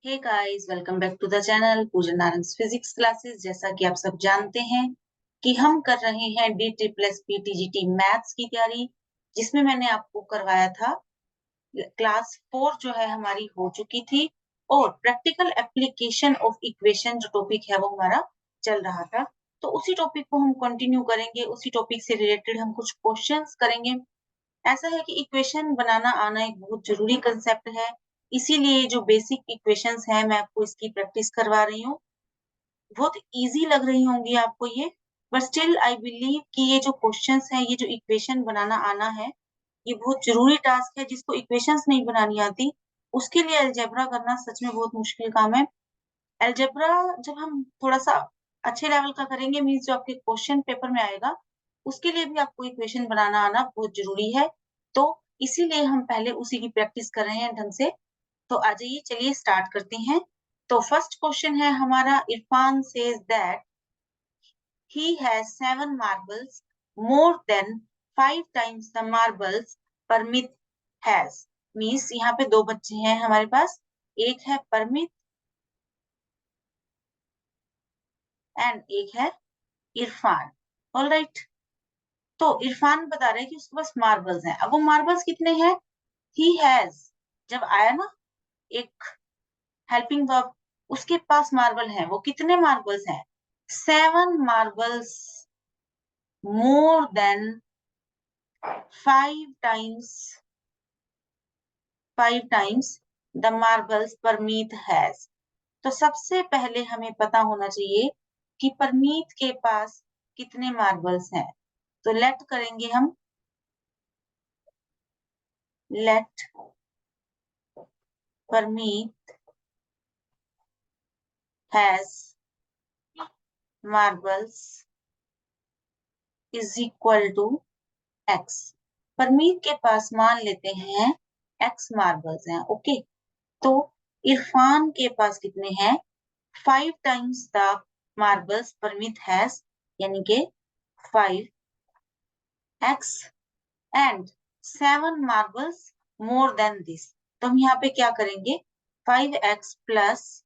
Hey guys, welcome back to the channel Poojan Narang physics classes. जैसा कि आप सब जानते हैं कि हम कर रहे हैं DSSP मैथ्स की तैयारी, जिसमें मैंने आपको करवाया था। क्लास 4 जो है हमारी हो चुकी थी और प्रैक्टिकल एप्लीकेशन ऑफ इक्वेशन जो टॉपिक है वो हमारा चल रहा था। तो उसी टॉपिक को हम कंटिन्यू करेंगे, उसी टॉपिक से रिलेटेड हम कुछ क्वेश्चंस करेंगे। ऐसा है कि इक्वेशन बनाना आना एक बहुत जरूरी कंसेप्ट है, इसीलिए जो बेसिक इक्वेशंस है मैं आपको इसकी प्रैक्टिस करवा रही हूँ। बहुत इजी लग रही होंगी आपको ये, बट स्टिल आई बिलीव कि ये जो क्वेश्चंस है, ये जो इक्वेशन बनाना आना है, ये बहुत जरूरी टास्क है। जिसको इक्वेशंस नहीं बनानी आती उसके लिए अलजेब्रा करना सच में बहुत मुश्किल काम है। अलजेब्रा जब हम थोड़ा सा अच्छे लेवल का करेंगे, मीन्स जो आपके क्वेश्चन पेपर में आएगा, उसके लिए भी आपको इक्वेशन बनाना आना बहुत जरूरी है। तो इसीलिए हम पहले उसी की प्रैक्टिस कर रहे हैं ढंग से। तो आ जाइए, चलिए स्टार्ट करते हैं। तो फर्स्ट क्वेश्चन है हमारा, Irfan says that he has 7 marbles more than 5 times the marbles Parmit has. Means यहाँ पे दो बच्चे हैं हमारे पास, एक है परमित एंड एक है इरफान। All right. तो इरफान बता रहे हैं कि उसके पास मार्बल्स हैं। अब वो मार्बल्स कितने हैं? ही हैज, जब आया ना एक हेल्पिंग वर्ब, उसके पास मार्बल है। वो कितने मार्बल्स हैं? 7 marbles more than 5 times, 5 times the marbles Parmeet has. तो सबसे पहले हमें पता होना चाहिए कि परमीत के पास कितने मार्बल्स हैं। तो लेट करेंगे हम, let Parmeet has marbles is equal to x. Parmeet के पास मान लेते हैं एक्स मार्बल्स हैं। ओके। तो इरफान के पास कितने हैं? 5 times the marbles Parmeet has, यानी के 5x and 7 marbles more than this. तो हम यहाँ पे क्या करेंगे? 5x plus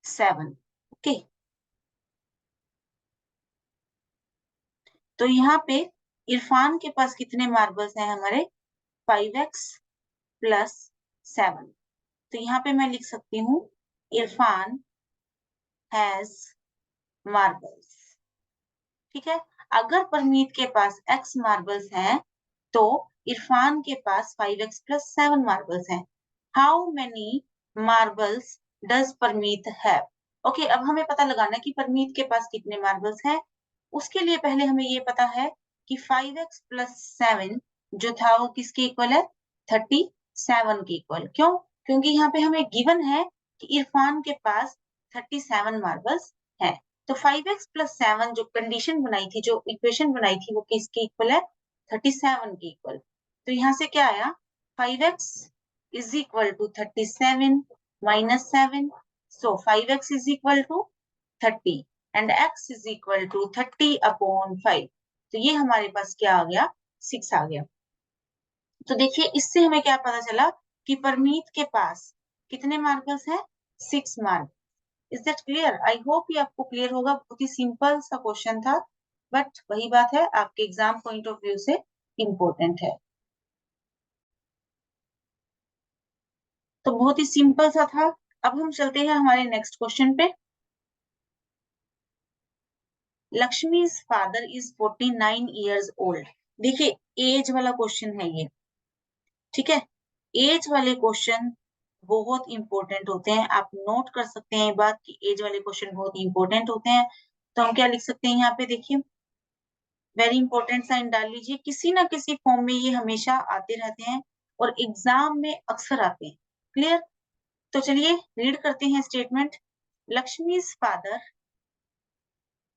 7। ओके। तो यहाँ पे इरफान के पास कितने मार्बल्स हैं हमारे? 5x plus 7। तो यहाँ पे मैं लिख सकती हूँ इरफान हैज मार्बल्स। ठीक है। अगर परमीत के पास x मार्बल्स हैं तो इरफान के पास 5x प्लस 7 मार्बल्स हैं। How many marbles does Parmeet have? Okay, अब हमें पता लगाना है कि परमीत के पास कितने मार्बल्स हैं। उसके लिए पहले हमें ये पता है कि 5x प्लस 7 जो था वो किसके इक्वल है? 37 के इक्वल। क्यों? क्योंकि यहाँ पे हमें गिवन है कि इरफान के पास 37 मार्बल्स हैं। तो 5x प्लस 7 जो कंडीशन बनाई थी, जो इक्वेशन बनाई थी, वो किसके इक्वल है? 37 के इक्वल। तो यहाँ से क्या आया? 5x is equal to 37 minus 7। So 5x is equal to 30 and x is equal to 30 upon 5। तो ये हमारे पास क्या आ गया? 6 आ गया। तो देखिए, इससे हमें क्या पता चला कि परमीत के पास कितने मार्बल्स हैं? 6 marble. Is that clear? I hope ये आपको क्लियर होगा। बहुत ही सिंपल सा क्वेश्चन था, बट वही बात है, आपके एग्जाम पॉइंट ऑफ व्यू से इम्पोर्टेंट है। तो बहुत ही सिंपल सा था। अब हम चलते हैं हमारे नेक्स्ट क्वेश्चन पे। Lakshmi father is 49 years old. देखिए, एज वाला क्वेश्चन है ये। ठीक है। एज वाले क्वेश्चन बहुत इंपॉर्टेंट होते हैं। आप नोट कर सकते हैं ये बात कि एज वाले क्वेश्चन बहुत इंपॉर्टेंट होते हैं। तो हम क्या लिख सकते हैं यहाँ पे? देखिए, वेरी इंपॉर्टेंट साइन डाल लीजिए। किसी ना किसी फॉर्म में ये हमेशा आते रहते हैं और एग्जाम में अक्सर आते हैं। क्लियर? तो चलिए रीड करते हैं statement. Lakshmi father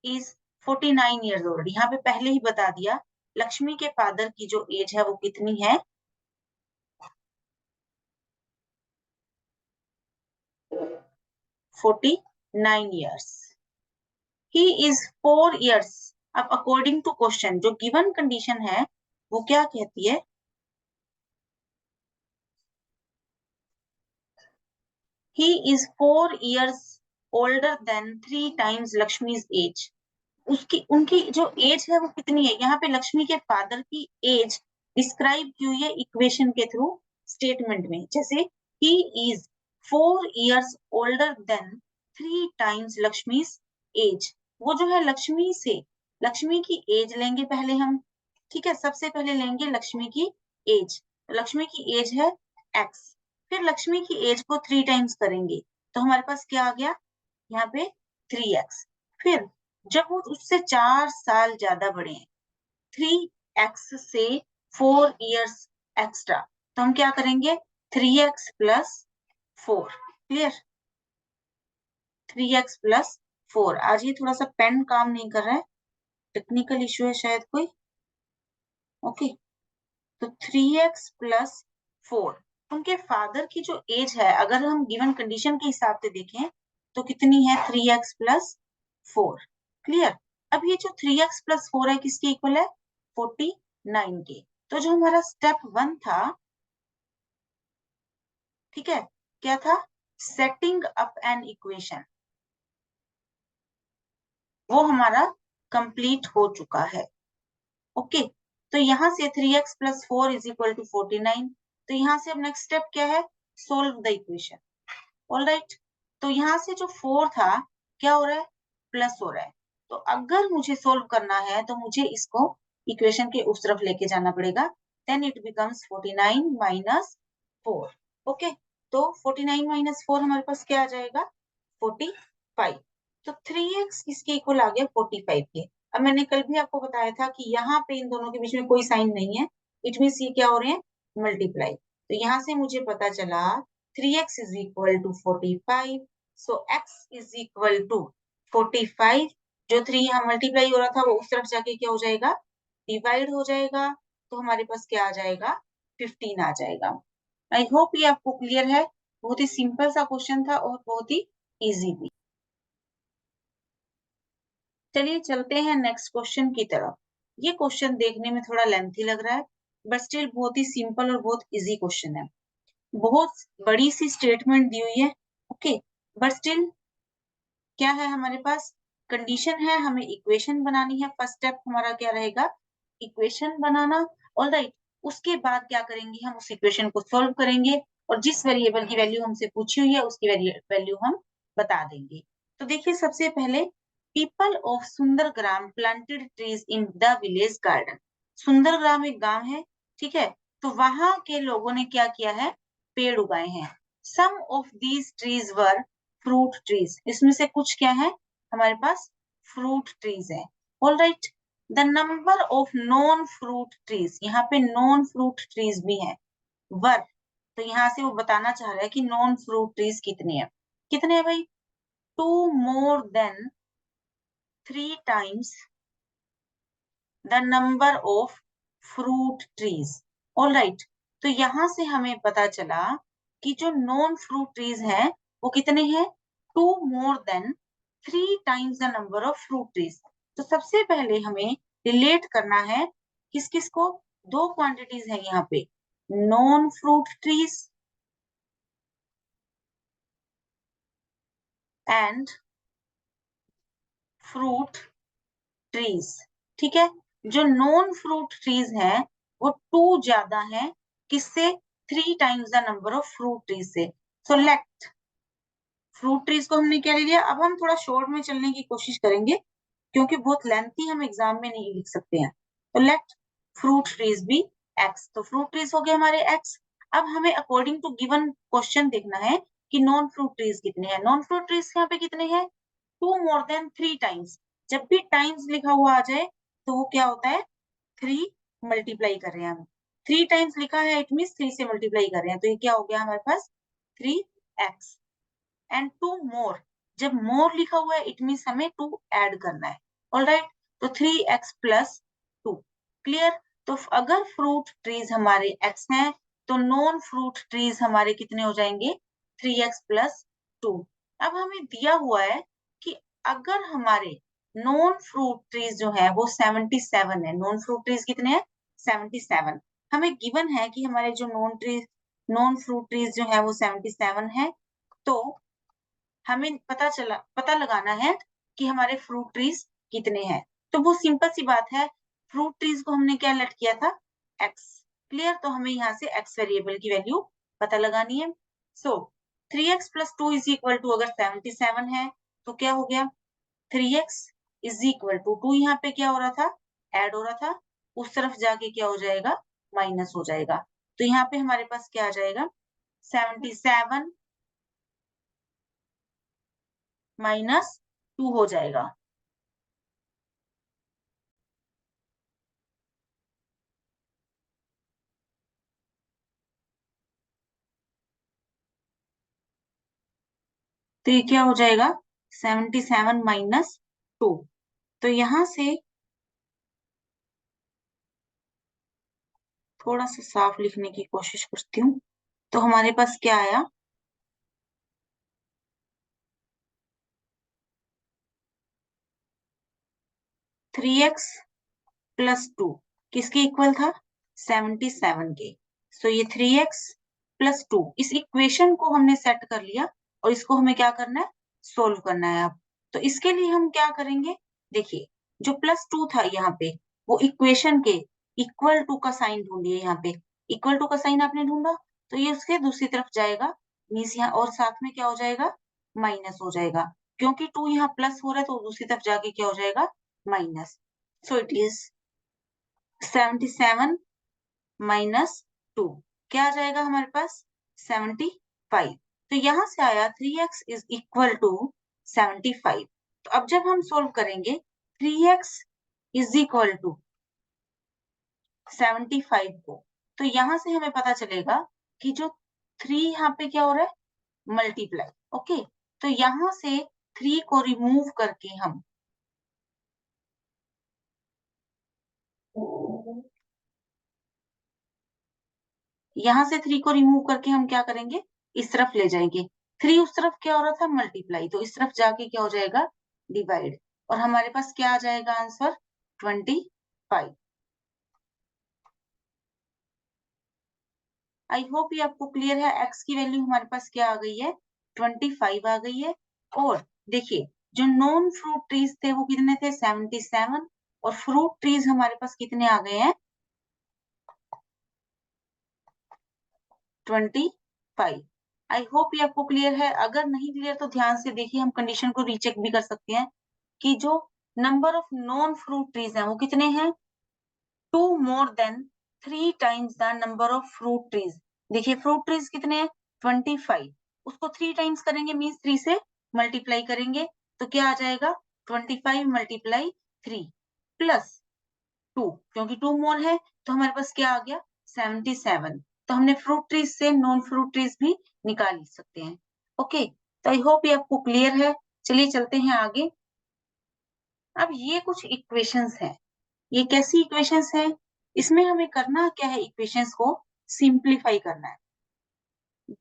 is 49 years old. यहाँ पे पहले ही बता दिया लक्ष्मी के फादर की जो एज है वो कितनी है? 49 ईयर्स। He is 4 years. अब अकॉर्डिंग टू क्वेश्चन जो गिवन कंडीशन है वो क्या कहती है? He is 4 years older than 3 times Lakshmi's age. उसकी उनकी जो एज है वो कितनी है, यहाँ पे लक्ष्मी के फादर की एज डिस्क्राइब की हुई है इक्वेशन के थ्रू स्टेटमेंट में। जैसे he is 4 years older than 3 times Lakshmi's age, वो जो है लक्ष्मी से, लक्ष्मी की एज लेंगे पहले हम, ठीक है, सबसे पहले लेंगे लक्ष्मी की एज। लक्ष्मी की एज है x, फिर लक्ष्मी की एज को 3 टाइम्स करेंगे तो हमारे पास क्या आ गया, यहाँ पे 3x। फिर जब वो उससे 4 साल ज्यादा बड़े हैं, 3x से 4 years एक्स्ट्रा, तो हम क्या करेंगे 3x plus 4। Clear, 3x plus 4। आज ये थोड़ा सा पेन काम नहीं कर रहा है, टेक्निकल इश्यू है शायद कोई। ओके, तो 3x प्लस 4, उनके फादर की जो एज है अगर हम गिवन कंडीशन के हिसाब से देखें तो कितनी है 3x प्लस 4। क्लियर, अब ये जो 3x प्लस 4 है किसके इक्वल है, 49 के। तो जो हमारा स्टेप 1 था, ठीक है, क्या था, सेटिंग अप एन इक्वेशन, वो हमारा कंप्लीट हो चुका है। ओके, तो यहाँ से 3x plus 4 is equal to 49। तो यहाँ से अब नेक्स्ट स्टेप क्या है, सोल्व द इक्वेशन। ऑलराइट, तो यहाँ से जो 4 था क्या हो रहा है, प्लस हो रहा है। तो अगर मुझे सोल्व करना है तो मुझे इसको इक्वेशन के उस तरफ लेके जाना पड़ेगा, then it becomes 49 minus 4। Okay, तो 49 माइनस 4 हमारे पास क्या आ जाएगा, 45। तो 3x इसके इक्वल आ गया 45 के। अब मैंने कल भी आपको बताया था कि यहाँ पे इन दोनों के बीच में कोई साइन नहीं है, इट मीन्स ये क्या हो रहे हैं, मल्टीप्लाई। तो यहाँ से मुझे पता चला 3x is equal to 45, so x is equal to 45। जो 3 यहाँ मल्टीप्लाई हो रहा था वो उस तरफ जाके क्या हो जाएगा, डिवाइड हो जाएगा, तो हमारे पास क्या आ जाएगा, 15 आ जाएगा। आई होप ये आपको क्लियर है, बहुत ही सिंपल सा क्वेश्चन था और बहुत ही इजी भी। चलिए चलते हैं नेक्स्ट क्वेश्चन की तरफ। ये क्वेश्चन देखने में थोड़ा लेंथी लग रहा है, बट स्टिल बहुत ही सिंपल और बहुत इजी क्वेश्चन है। बहुत बड़ी सी स्टेटमेंट दी हुई है, ओके, बट स्टिल क्या है हमारे पास, कंडीशन है, हमें इक्वेशन बनानी है। फर्स्ट स्टेप हमारा क्या रहेगा, इक्वेशन बनाना। ऑलराइट, उसके बाद क्या करेंगे, हम उस इक्वेशन को सॉल्व करेंगे और जिस वेरिएबल की वैल्यू हमसे पूछी हुई है उसकी वैल्यू हम बता देंगे। तो देखिए सबसे पहले, people of Sundargram planted trees in the village garden. Sundargram एक गांव है, ठीक है, तो वहां के लोगों ने क्या किया है, पेड़ उगाए हैं। Some of these trees were fruit trees, इसमें से कुछ क्या है हमारे पास, फ्रूट ट्रीज है। Alright, the number of non fruit trees, यहाँ पे नॉन फ्रूट ट्रीज भी है, वर, तो यहाँ से वो बताना चाह रहा है कि नॉन फ्रूट ट्रीज कितने हैं, कितने हैं भाई, 2 more than 3 times the number of fruit trees। Alright, तो यहाँ से हमें पता चला कि जो नॉन फ्रूट ट्रीज हैं वो कितने हैं, 2 more than 3 times the number of fruit trees। तो सबसे पहले हमें रिलेट करना है किस किस को, दो क्वांटिटीज है यहाँ पे, non fruit trees and fruit trees. ठीक है, जो नॉन फ्रूट ट्रीज है वो 2 ज्यादा है किससे, 3 times the number of fruit trees से। सो लेट, फ्रूट ट्रीज को हमने क्या ले लिया, अब हम थोड़ा शॉर्ट में चलने की कोशिश करेंगे क्योंकि बहुत लेंथी हम एग्जाम में नहीं लिख सकते हैं। तो let fruit trees be x, तो फ्रूट ट्रीज हो गए हमारे एक्स। अब हमें अकॉर्डिंग टू गिवन क्वेश्चन देखना है कि नॉन फ्रूट ट्रीज कितने हैं। नॉन फ्रूट ट्रीज यहाँ पे कितने हैं, 2 more than 3 टाइम्स। जब भी टाइम्स लिखा हुआ आ जाए तो वो क्या होता है, 3 मल्टीप्लाई कर रहे हैं हम, 3 टाइम्स लिखा है इट मीन 3 से मल्टीप्लाई कर रहे हैं, तो ये क्या हो गया हमारे पास 3x। एंड 2 मोर, जब मोर लिखा हुआ है इट मीन हमें 2 ऐड करना है। ऑलराइट, तो 3x प्लस 2। क्लियर, तो अगर फ्रूट ट्रीज हमारे x हैं तो नॉन फ्रूट ट्रीज हमारे कितने हो जाएंगे, 3x प्लस 2। अब हमें दिया हुआ है कि अगर हमारे नॉन फ्रूट ट्रीज जो है वो 77 है, नॉन फ्रूट ट्रीज कितने हैं, 77। हमें गिवन है कि हमारे जो नॉन फ्रूट ट्रीज जो है वो 77 है। तो हमें पता लगाना है कि हमारे फ्रूट ट्रीज कितने हैं। तो वो सिंपल सी बात है, फ्रूट ट्रीज को हमने क्या लेट किया था, एक्स। क्लियर, तो हमें यहाँ से एक्स वेरिएबल की वैल्यू पता लगानी है। So 3x plus 2 is equal to, अगर 77 है तो क्या हो गया, 3x इज इक्वल टू 2, यहाँ पे क्या हो रहा था, ऐड हो रहा था, उस तरफ जाके क्या हो जाएगा, माइनस हो जाएगा। तो यहाँ पे हमारे पास क्या आ जाएगा, 77 माइनस 2 हो जाएगा। तो ये क्या हो जाएगा, 77 माइनस 2। तो यहां से थोड़ा सा साफ लिखने की कोशिश करती हूँ। तो हमारे पास क्या आया, 3x प्लस 2 किसके इक्वल था, 77 के। सो ये 3x प्लस 2, इस इक्वेशन को हमने सेट कर लिया और इसको हमें क्या करना है, सोल्व करना है अब। तो इसके लिए हम क्या करेंगे, देखिए जो प्लस 2 था यहाँ पे, वो इक्वेशन के इक्वल टू का साइन ढूंढिए। यहाँ पे इक्वल टू का साइन आपने ढूंढा, तो ये उसके दूसरी तरफ जाएगा, मीन्स यहाँ और साथ में क्या हो जाएगा, माइनस हो जाएगा। क्योंकि 2 यहाँ प्लस हो रहा है तो दूसरी तरफ जाके क्या हो जाएगा, minus. So it is 77 minus 2, क्या आ जाएगा हमारे पास, 75। तो यहां से आया 3x इज इक्वल टू 75। तो अब जब हम सोल्व करेंगे 3x इज इक्वल टू 75 को, तो यहां से हमें पता चलेगा कि जो 3 यहाँ पे क्या हो रहा है, मल्टीप्लाई। ओके, तो यहां से 3 को रिमूव करके हम यहां से 3 को रिमूव करके हम क्या करेंगे, इस तरफ ले जाएंगे। 3 उस तरफ क्या हो रहा था, मल्टीप्लाई, तो इस तरफ जाके क्या हो जाएगा, डिवाइड। और हमारे पास क्या आ जाएगा आंसर, 25। आई होप ये आपको क्लियर है। एक्स की वैल्यू हमारे पास क्या आ गई है, 25 आ गई है। और देखिए जो नॉन फ्रूट ट्रीज थे वो कितने थे, 77। और फ्रूट ट्रीज हमारे पास कितने आ गए हैं, 25। आई होप ये आपको क्लियर है। अगर नहीं क्लियर तो ध्यान से देखिए, हम कंडीशन को रीचेक भी कर सकते हैं कि जो number of non fruit trees हैं वो कितने हैं, 2 more than 3 times the number of fruit trees. देखिए फ्रूट ट्रीज कितने हैं, 25, उसको 3 टाइम्स करेंगे, मीन्स 3 से मल्टीप्लाई करेंगे, तो क्या आ जाएगा, 25 मल्टीप्लाई 3 प्लस 2, क्योंकि 2 मोर है तो हमारे पास क्या आ गया, 77। तो हमने फ्रूट ट्रीज से नॉन फ्रूट ट्रीज भी निकाल सकते हैं। ओके, तो आई होप ये आपको क्लियर है। चलिए चलते हैं आगे। अब ये कुछ इक्वेशंस हैं, ये कैसी इक्वेशंस हैं, इसमें हमें करना क्या है, इक्वेशंस को सिंप्लीफाई करना है।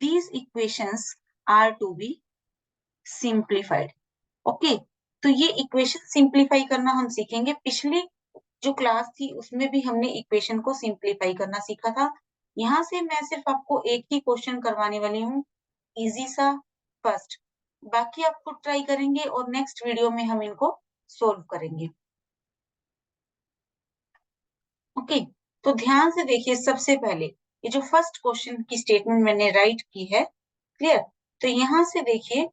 These equations are to be simplified. Okay, तो ये इक्वेशन सिंप्लीफाई करना हम सीखेंगे। पिछली जो क्लास थी उसमें भी हमने इक्वेशन को सिंप्लीफाई करना सीखा था। यहाँ से मैं सिर्फ आपको एक ही क्वेश्चन करवाने वाली हूँ, इजी सा, फर्स्ट। बाकी आप खुद ट्राई करेंगे और नेक्स्ट वीडियो में हम इनको सोल्व करेंगे। ओके, तो ध्यान से देखिए, सबसे पहले ये जो फर्स्ट क्वेश्चन की स्टेटमेंट मैंने राइट की है, क्लियर। तो यहाँ से देखिए,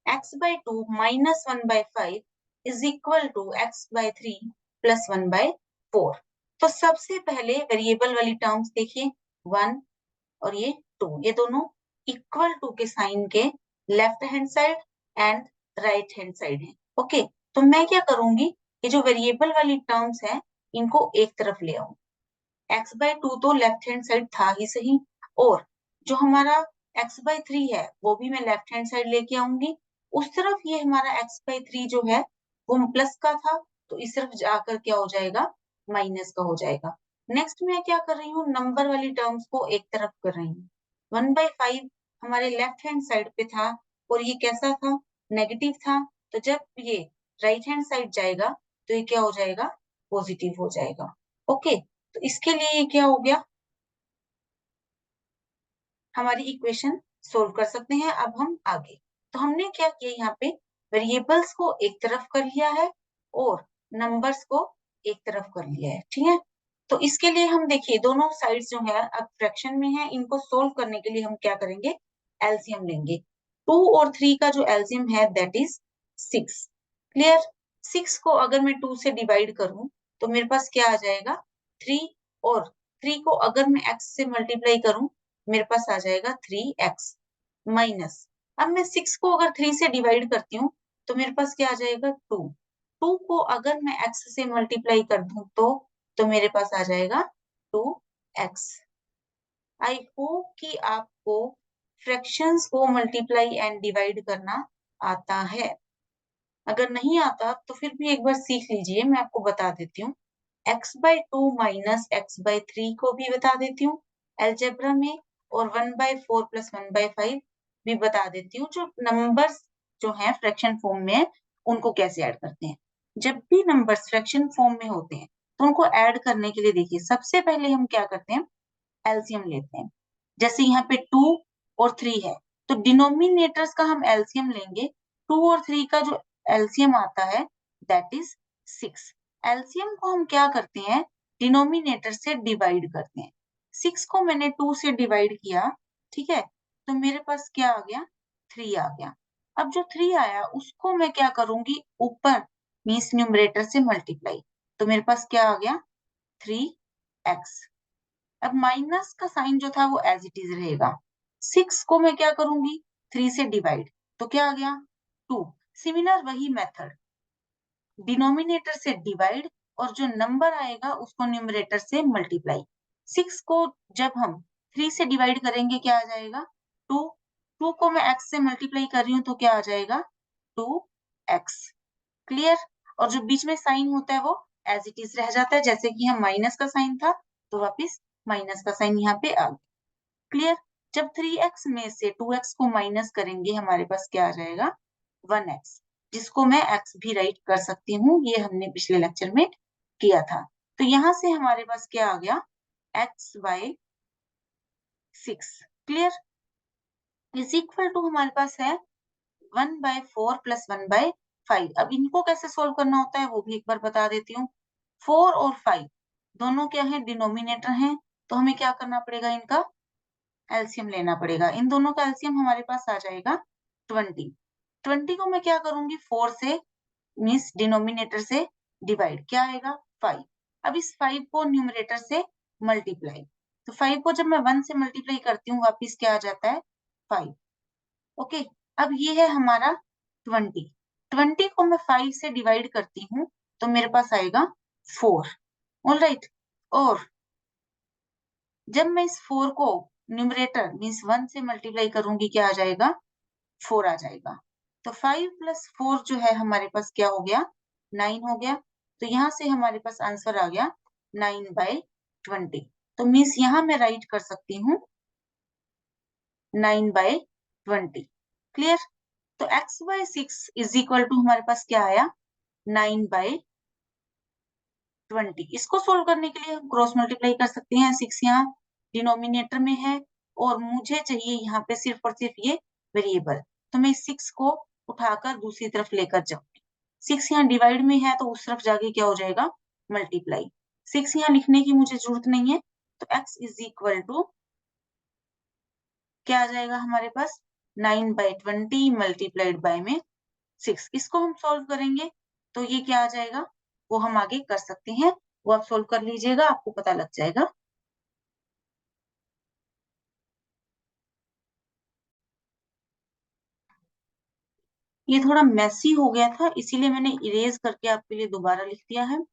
x/2 minus 1/5 is equal to x/3 plus 1/4। तो सबसे पहले वेरिएबल वाली टर्म्स देखिए, 1 और ये 2, ये दोनों इक्वल टू के साइन के left hand side and right hand side है। ओके, तो मैं क्या करूंगी, ये जो वेरिएबल वाली टर्म्स है इनको एक तरफ ले आऊं। x/2 तो लेफ्ट हैंड साइड था ही सही, और जो हमारा x/3 है वो भी मैं लेफ्ट हैंड साइड लेके आऊंगी। उस तरफ ये हमारा x/3 जो है वो प्लस का था, तो इस तरफ जाकर क्या हो जाएगा, माइनस का हो जाएगा। नेक्स्ट मैं क्या कर रही हूँ, नंबर वाली टर्म्स को एक तरफ कर रही हूँ। 1/5 हमारे लेफ्ट हैंड साइड पे था और ये कैसा था, नेगेटिव था, तो जब ये राइट हैंड साइड जाएगा तो ये क्या हो जाएगा, पॉजिटिव हो जाएगा। ओके, तो इसके लिए ये क्या हो गया, हमारी इक्वेशन सोल्व कर सकते हैं। अब हम आगे, तो हमने क्या किया, यहाँ पे वेरिएबल्स को एक तरफ कर लिया है और नंबर्स को एक तरफ कर लिया है, ठीक है। तो इसके लिए हम देखिए दोनों साइड्स जो है अब फ्रैक्शन में है, इनको सोल्व करने के लिए हम क्या करेंगे, एलसीएम लेंगे। 2 और 3 का जो एलसीएम है दैट इज 6। क्लियर। 6 को अगर मैं 2 से डिवाइड करूं तो मेरे पास क्या आ जाएगा, 3। और 3 को अगर मैं x से मल्टीप्लाई करूं मेरे पास आ जाएगा 3x माइनस, अब मैं 6 को अगर 3 से डिवाइड करती हूँ तो मेरे पास क्या आ जाएगा 2। 2 को अगर मैं x से मल्टीप्लाई कर दूं तो मेरे पास आ जाएगा 2x। आई होप कि आपको फ्रैक्शंस को मल्टीप्लाई एंड डिवाइड करना आता है। अगर नहीं आता तो फिर भी एक बार सीख लीजिए, मैं आपको बता देती हूँ। x/2 माइनस x/3 को भी बता देती हूँ अलजेब्रा में, और 1/4 प्लस 1/5 भी बता देती हूँ। जो नंबर्स जो हैं फ्रैक्शन फॉर्म में उनको कैसे ऐड करते हैं। जब भी नंबर्स फ्रैक्शन फॉर्म में होते हैं तो उनको ऐड करने के लिए देखिए सबसे पहले हम क्या करते हैं, एलसीएम लेते हैं। जैसे यहाँ पे 2 और 3 है तो डिनोमिनेटर्स का हम एलसीएम लेंगे। 2 और 3 का जो एलसीएम आता है दैट इज 6। एलसीएम को हम क्या करते हैं, डिनोमिनेटर से डिवाइड करते हैं। 6 को मैंने 2 से डिवाइड किया, ठीक है, तो मेरे पास क्या आ गया, 3 आ गया। अब जो 3 आया उसको मैं क्या करूंगी, ऊपर मीन्स न्यूमरेटर से मल्टीप्लाई, तो मेरे पास क्या आ गया, 3x। अब माइनस का साइन जो था वो एज इट इज रहेगा। 6 को मैं क्या करूंगी, 3 से डिवाइड, तो क्या आ गया, 2। सिमिलर वही मेथड, डिनोमिनेटर से डिवाइड और जो नंबर आएगा उसको न्यूमरेटर से मल्टीप्लाई। 6 को जब हम 3 से डिवाइड करेंगे क्या आ जाएगा, 2। 2 को मैं x से मल्टीप्लाई कर रही हूँ तो क्या आ जाएगा, 2x। क्लियर। और जो बीच में साइन होता है वो एज इट इज रह जाता है, जैसे कि हम माइनस का साइन था तो वापिस माइनस का साइन यहाँ पे आ गया। क्लियर। जब 3x में से 2x को माइनस करेंगे हमारे पास क्या आ जाएगा, 1x, जिसको मैं x भी राइट कर सकती हूँ, ये हमने पिछले लेक्चर में किया था। तो यहां से हमारे पास क्या आ गया, x/6। Clear. Is equal to हमारे पास है 1/4 प्लस 1/5। अब इनको कैसे सोल्व करना होता है वो भी एक बार बता देती हूँ। 4 और 5 दोनों क्या है, डिनोमिनेटर हैं, तो हमें क्या करना पड़ेगा, इनका एलसीएम लेना पड़ेगा। इन दोनों का एलसीएम हमारे पास आ जाएगा 20। 20 को मैं क्या करूंगी, 4 से मीन्स डिनोमिनेटर से डिवाइड, क्या आएगा, 5। अब इस 5 को न्यूमरेटर से मल्टीप्लाई, तो 5 को जब मैं 1 से मल्टीप्लाई करती हूँ वापिस क्या आ जाता है, 5। ओके। अब ये है हमारा 20। 20 को मैं 5 से डिवाइड करती हूँ तो मेरे पास आएगा 4। All right. और जब मैं इस 4 को न्यूमरेटर मीन्स 1 से मल्टीप्लाई करूंगी क्या आ जाएगा, 4 आ जाएगा। तो 5 प्लस 4 जो है हमारे पास क्या हो गया, 9 हो गया। तो यहाँ से हमारे पास आंसर आ गया 9/20। तो मीन्स यहाँ मैं राइट कर सकती हूँ 9/20। क्लियर। तो x/6 इज इक्वल टू हमारे पास क्या आया, 9/20। इसको सोल्व करने के लिए हम क्रॉस मल्टीप्लाई कर सकते हैं। 6 यहाँ डिनोमिनेटर में है और मुझे चाहिए यहाँ पे सिर्फ और सिर्फ ये वेरिएबल, तो मैं इस 6 को उठाकर दूसरी तरफ लेकर जाऊंगी। 6 यहाँ डिवाइड में है तो उस तरफ जाके क्या हो जाएगा, मल्टीप्लाई। 6 यहाँ लिखने की मुझे जरूरत नहीं है, तो x इज इक्वल टू क्या आ जाएगा हमारे पास, 9/20 मल्टीप्लाइड बाय में 6। इसको हम सॉल्व करेंगे तो ये क्या आ जाएगा, वो हम आगे कर सकते हैं, वो आप सॉल्व कर लीजिएगा, आपको पता लग जाएगा। ये थोड़ा मैसी हो गया था इसीलिए मैंने इरेज करके आपके लिए दोबारा लिख दिया है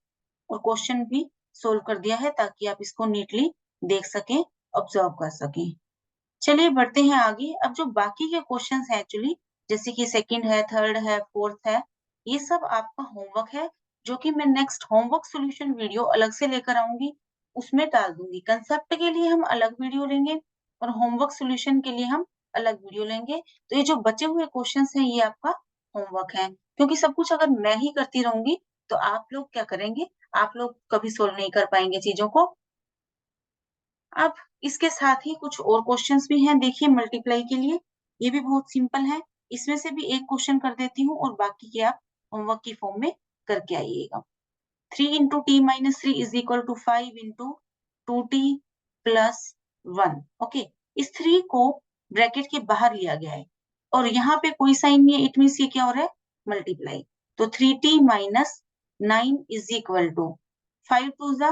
और क्वेश्चन भी सोल्व कर दिया है ताकि आप इसको नीटली देख सकें, ऑब्जर्व कर सकें। चलिए बढ़ते हैं आगे। अब जो बाकी के क्वेश्चंस हैं एक्चुअली, जैसे कि सेकंड है, थर्ड है, फोर्थ है, ये सब आपका होमवर्क है जो कि मैं नेक्स्ट होमवर्क सॉल्यूशन वीडियो अलग से लेकर आऊंगी, उसमें डाल दूंगी। कंसेप्ट के लिए हम अलग वीडियो लेंगे और होमवर्क सॉल्यूशन के लिए हम अलग वीडियो लेंगे। तो ये जो बचे हुए क्वेश्चंस हैं ये आपका होमवर्क है, क्योंकि सब कुछ अगर मैं ही करती रहूंगी तो आप लोग क्या करेंगे, आप लोग कभी सोल्व नहीं कर पाएंगे चीजों को। अब इसके साथ ही कुछ और क्वेश्चंस भी हैं, देखिए मल्टीप्लाई के लिए, ये भी बहुत सिंपल है। इसमें से भी एक क्वेश्चन कर देती हूँ और बाकी के आप होमवर्क की फॉर्म में करके आइएगा। 3 into t minus 3 is equal to 5 into 2t plus 1। Okay, इस 3 को ब्रैकेट के बाहर लिया गया है और यहाँ पे कोई साइन नहीं है, इट मीन्स ये क्या हो रहा है, मल्टीप्लाई। तो 3t minus 9 is equal to 5 two ज़ा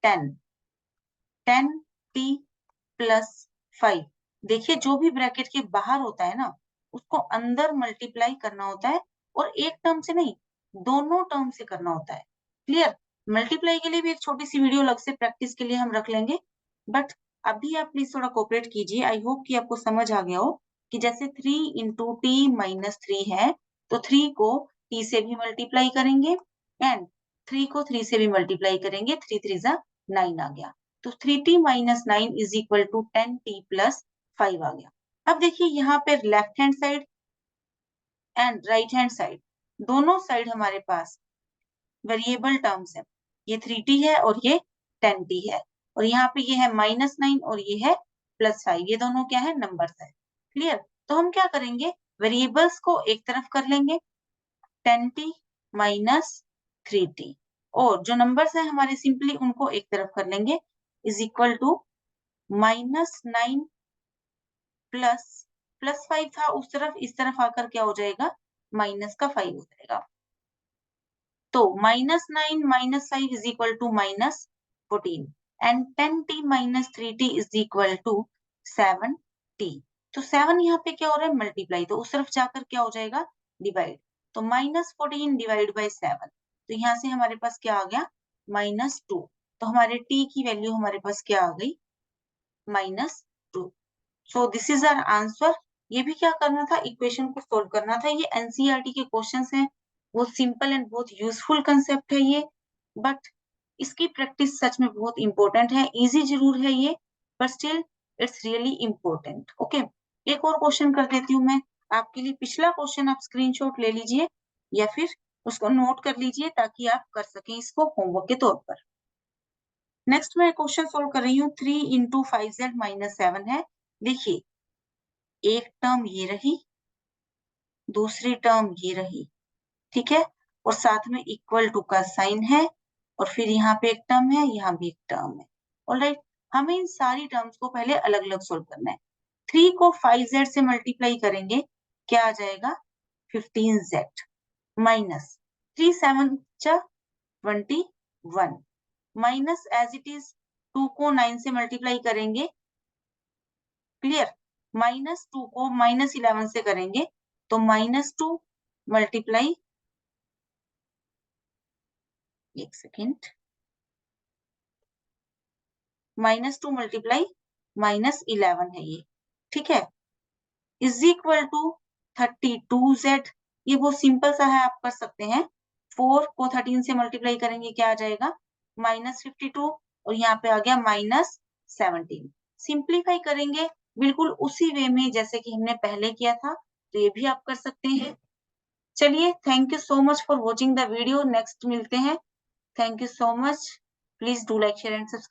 10, 10t प्लस 5। देखिए जो भी ब्रैकेट के बाहर होता है ना, उसको अंदर मल्टीप्लाई करना होता है, और एक टर्म से नहीं, दोनों टर्म से करना होता है। क्लियर? मल्टीप्लाई के लिए भी एक छोटी सी वीडियो अलग से प्रैक्टिस के लिए हम रख लेंगे, बट अभी आप प्लीज थोड़ा कोऑपरेट कीजिए। आई होप कि आपको समझ आ गया हो कि जैसे 3 इंटू टी माइनस 3 है, तो 3 को t से भी मल्टीप्लाई करेंगे एंड 3 को 3 से भी मल्टीप्लाई करेंगे, 3 3 जा 9 आ गया। तो 3t minus 9 is equal to 10t plus 5 आ गया। अब देखिए यहाँ पे left hand side and right hand side, दोनों साइड हमारे पास वेरिएबल टर्म्स है। ये 3t है और ये 10t है, और यहाँ पे ये है -9 और ये है +5, ये दोनों क्या है, नंबर्स है। क्लियर? तो हम क्या करेंगे, वेरिएबल्स को एक तरफ कर लेंगे, 10t माइनस 3t, और जो नंबर्स है हमारे सिंपली उनको एक तरफ कर लेंगे, इज इक्वल टू -9 प्लस 5 था उस तरफ, इस तरफ आकर क्या हो जाएगा, माइनस का 5 हो जाएगा। तो -9 minus 5 is equal to -14 and 10t minus 3t is equal to 7t। तो 7 यहाँ पे क्या हो रहा है, मल्टीप्लाई, तो उस तरफ जाकर क्या हो जाएगा, डिवाइड। तो -14 डिवाइड बाई 7, तो यहाँ से हमारे पास क्या आ गया, -2। तो हमारे t की वैल्यू हमारे पास क्या आ गई, -2। So this is our answer. ये भी क्या करना था, इक्वेशन को सोल्व करना था। ये एनसीईआरटी के क्वेश्चंस हैं, बहुत सिंपल एंड बहुत यूजफुल कंसेप्ट है ये, बट इसकी प्रैक्टिस सच में बहुत इंपॉर्टेंट है। इजी जरूर है ये, but still it's really important. Okay, एक और क्वेश्चन कर देती हूँ मैं आपके लिए। पिछला क्वेश्चन आप स्क्रीनशॉट ले लीजिए या फिर उसको नोट कर लीजिए ताकि आप कर सकें इसको होमवर्क के तौर पर। नेक्स्ट मैं क्वेश्चन सोल्व कर रही हूँ, 3 इंटू 5z माइनस 7 है। देखिए एक टर्म ये रही, दूसरी टर्म ये रही, ठीक है, और साथ में इक्वल टू का साइन है, और फिर यहाँ पे एक टर्म है, यहाँ भी एक टर्म है। ऑलराइट, हमें इन सारी टर्म्स को पहले अलग अलग सोल्व करना है। 3 को 5z से मल्टीप्लाई करेंगे, क्या आ जाएगा, 15z माइनस 3 7 जा 21 माइनस एज इट इज 2 को 9 से मल्टीप्लाई करेंगे। क्लियर? -2 को -11 से करेंगे तो -2 मल्टीप्लाई, एक सेकेंड, -2 मल्टीप्लाई -11 है ये, ठीक है, इज इक्वल टू 32z। ये बहुत सिंपल सा है, आप कर सकते हैं। 4 को 13 से मल्टीप्लाई करेंगे, क्या आ जाएगा, -52, और यहाँ पे आ गया -17। सिंप्लीफाई करेंगे बिल्कुल उसी वे में जैसे कि हमने पहले किया था, तो ये भी आप कर सकते हैं। चलिए, thank you so much for watching the video. Next मिलते हैं। Thank you so much. Please do like, share and subscribe.